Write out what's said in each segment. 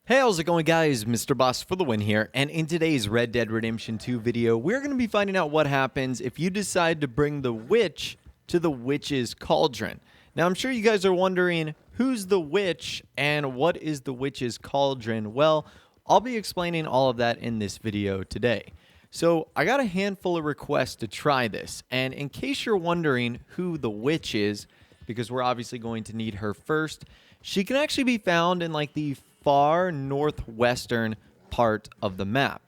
Hey, how's it going, guys? Mr. Boss for the win here, and in today's Red Dead Redemption 2 video, we're going to be finding out what happens if you decide to bring the witch to the witch's cauldron. Now, I'm sure you guys are wondering, who's the witch and what is the witch's cauldron? Well, I'll be explaining all of that in this video today. So, I got a handful of requests to try this, and in case you're wondering who the witch is, because we're obviously going to need her first, she can actually be found in like the far northwestern part of the map.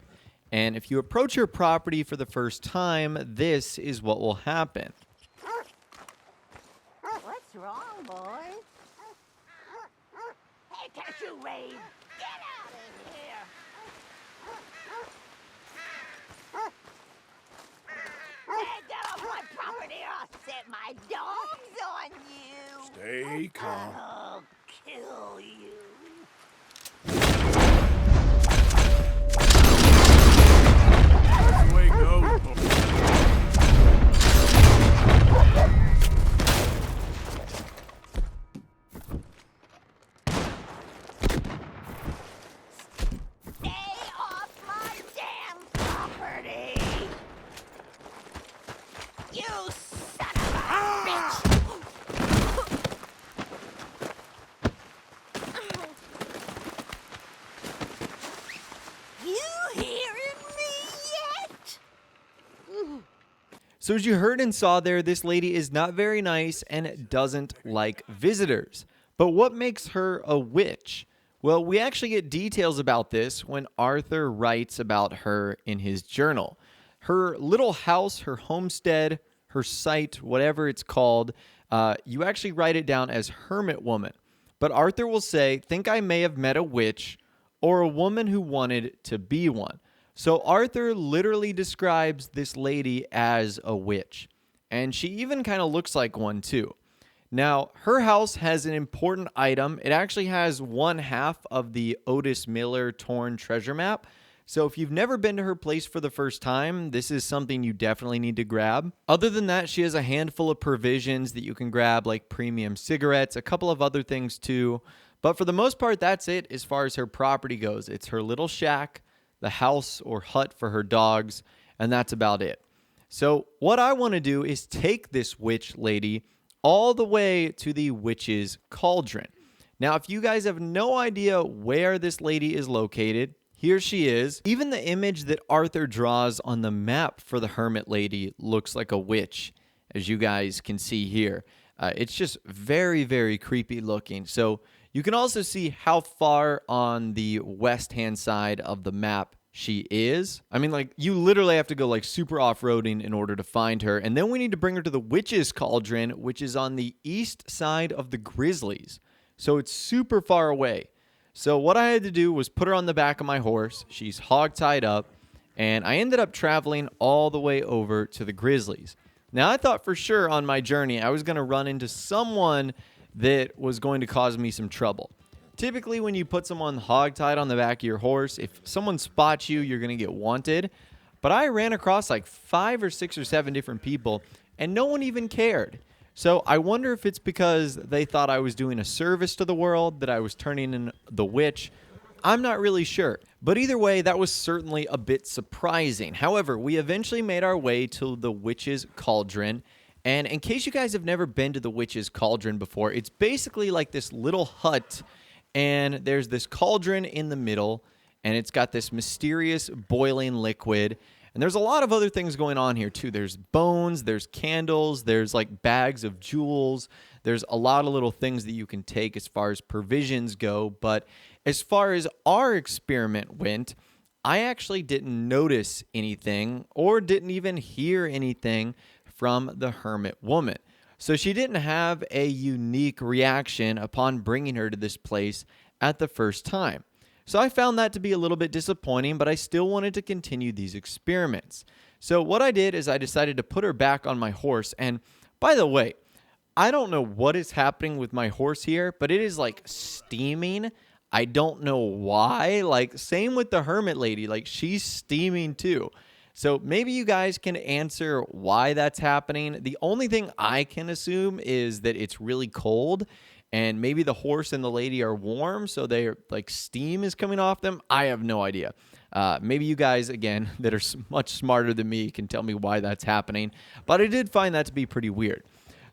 And if you approach your property for the first time, this is what will happen. What's wrong, boy? Hey, can't you wave? Get out of here! Hey, get off my property or I'll set my dogs on you! Stay calm. I'll kill you. That's the way it goes. Stay off my damn property! You son of a bitch! You hearing me yet? So as you heard and saw there, this lady is not very nice and doesn't like visitors. But what makes her a witch? Well, we actually get details about this when Arthur writes about her in his journal. Her little house, her homestead, her site, whatever it's called, you actually write it down as hermit woman. But Arthur will say, think I may have met a witch or a woman who wanted to be one. So Arthur literally describes this lady as a witch. And she even kind of looks like one too. Now, her house has an important item. It actually has one half of the Otis Miller torn treasure map. So if you've never been to her place for the first time, this is something you definitely need to grab. Other than that, she has a handful of provisions that you can grab, like premium cigarettes, a couple of other things too. But for the most part, that's it as far as her property goes. It's her little shack, the house or hut for her dogs, and that's about it. So what I want to do is take this witch lady all the way to the witch's cauldron. Now, if you guys have no idea where this lady is located, here she is. Even the image that Arthur draws on the map for the hermit lady looks like a witch, as you guys can see here. It's just very, very creepy looking. So you can also see how far on the west-hand side of the map she is. I mean, like, you literally have to go, like, super off-roading in order to find her. And then we need to bring her to the witch's cauldron, which is on the east side of the Grizzlies. So it's super far away. So what I had to do was put her on the back of my horse. She's hog-tied up. And I ended up traveling all the way over to the Grizzlies. Now, I thought for sure on my journey I was going to run into someone that was going to cause me some trouble. Typically, when you put someone hogtied on the back of your horse, if someone spots you, you're going to get wanted. But I ran across like 5 or 6 or 7 different people, and no one even cared. So I wonder if it's because they thought I was doing a service to the world, that I was turning in the witch. I'm not really sure. But either way, that was certainly a bit surprising. However, we eventually made our way to the witch's cauldron. And in case you guys have never been to the witch's cauldron before, it's basically like this little hut. And there's this cauldron in the middle, and it's got this mysterious boiling liquid. And there's a lot of other things going on here, too. There's bones, there's candles, there's like bags of jewels. There's a lot of little things that you can take as far as provisions go. But as far as our experiment went, I actually didn't notice anything or didn't even hear anything from the hermit woman. So she didn't have a unique reaction upon bringing her to this place at the first time. So I found that to be a little bit disappointing, but I still wanted to continue these experiments. So what I did is I decided to put her back on my horse. And by the way, I don't know what is happening with my horse here, but it is like steaming. I don't know why. Like, same with the hermit lady. Like, she's steaming too. So maybe you guys can answer why that's happening. The only thing I can assume is that it's really cold and maybe the horse and the lady are warm, so they're like steam is coming off them. I have no idea. Maybe you guys, again, that are much smarter than me can tell me why that's happening, but I did find that to be pretty weird.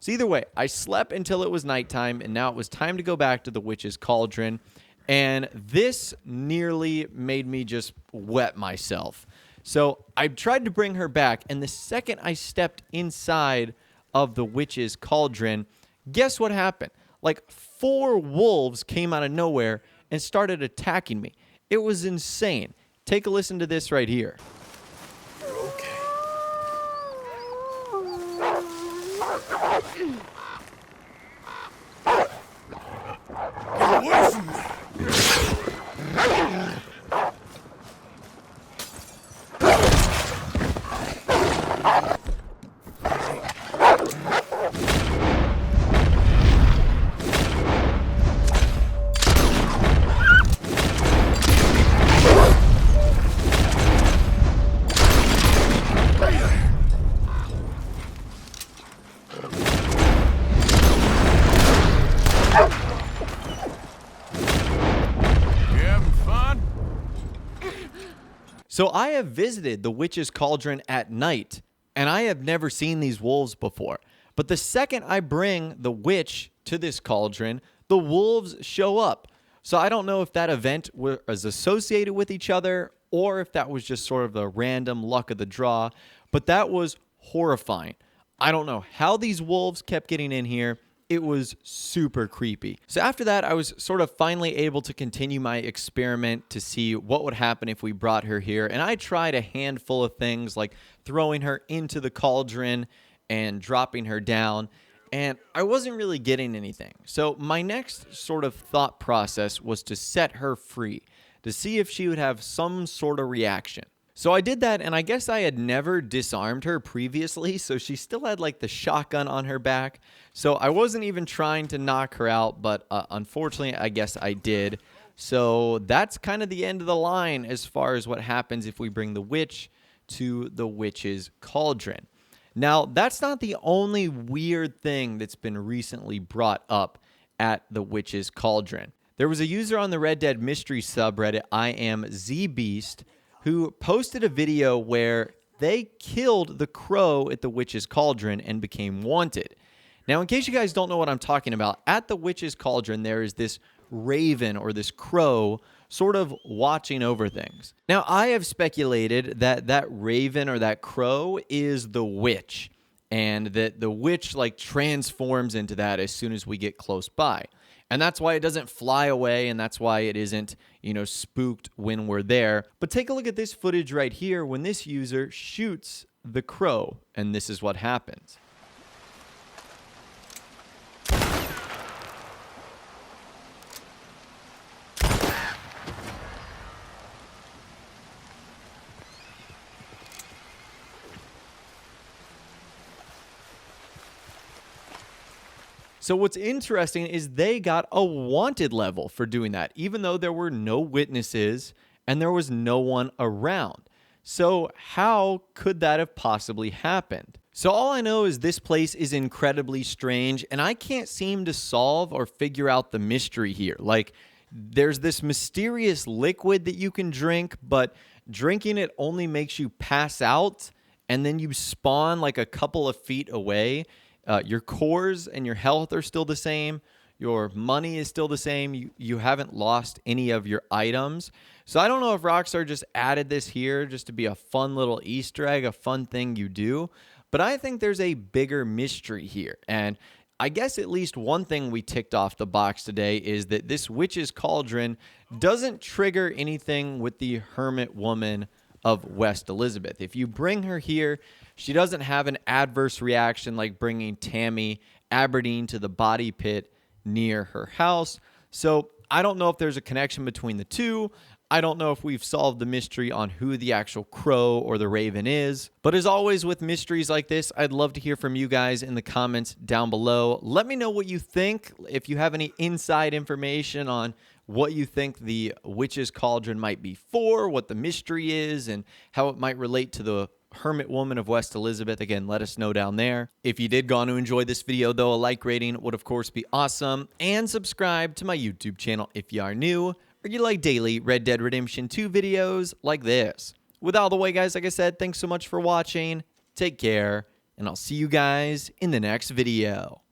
So either way, I slept until it was nighttime, and now it was time to go back to the witch's cauldron, and this nearly made me just wet myself. So I tried to bring her back, and the second I stepped inside of the witch's cauldron, guess what happened? Like 4 wolves came out of nowhere and started attacking me. It was insane. Take a listen to this right here. You're okay. Get away from me! So I have visited the witch's cauldron at night, and I have never seen these wolves before. But the second I bring the witch to this cauldron, the wolves show up. So I don't know if that event was associated with each other or if that was just sort of the random luck of the draw, but that was horrifying. I don't know how these wolves kept getting in here. It was super creepy. So after that, I was sort of finally able to continue my experiment to see what would happen if we brought her here. And I tried a handful of things like throwing her into the cauldron and dropping her down, and I wasn't really getting anything. So my next sort of thought process was to set her free to see if she would have some sort of reaction. So I did that, and I guess I had never disarmed her previously, so she still had like the shotgun on her back. So I wasn't even trying to knock her out, but unfortunately, I guess I did. So that's kind of the end of the line as far as what happens if we bring the witch to the witch's cauldron. Now, that's not the only weird thing that's been recently brought up at the witch's cauldron. There was a user on the Red Dead Mystery subreddit, I am ZBeast, who posted a video where they killed the crow at the witch's cauldron and became wanted. Now, in case you guys don't know what I'm talking about, at the witch's cauldron, there is this raven or this crow sort of watching over things. Now, I have speculated that that raven or that crow is the witch, and that the witch like transforms into that as soon as we get close by. And that's why it doesn't fly away, and that's why it isn't, spooked when we're there. But take a look at this footage right here when this user shoots the crow, and this is what happens. So what's interesting is they got a wanted level for doing that, even though there were no witnesses and there was no one around. So how could that have possibly happened? So all I know is this place is incredibly strange, and I can't seem to solve or figure out the mystery here. Like, there's this mysterious liquid that you can drink, but drinking it only makes you pass out, and then you spawn like a couple of feet away. Your cores and your health are still the same. Your money is still the same. You haven't lost any of your items. So I don't know if Rockstar just added this here just to be a fun little Easter egg, a fun thing you do. But I think there's a bigger mystery here. And I guess at least one thing we ticked off the box today is that this witch's cauldron doesn't trigger anything with the hermit woman of West Elizabeth. If you bring her here, she doesn't have an adverse reaction like bringing Tammy Aberdeen to the body pit near her house. So I don't know if there's a connection between the two. I don't know if we've solved the mystery on who the actual crow or the raven is. But as always with mysteries like this, I'd love to hear from you guys in the comments down below. Let me know what you think. If you have any inside information on what you think the witch's cauldron might be for, what the mystery is, and how it might relate to the Hermit Woman of West Elizabeth. Again, let us know down there. If you did go on to enjoy this video, though, a like rating would, of course, be awesome. And subscribe to my YouTube channel if you are new or you like daily Red Dead Redemption 2 videos like this. With all the way, guys, like I said, thanks so much for watching. Take care, and I'll see you guys in the next video.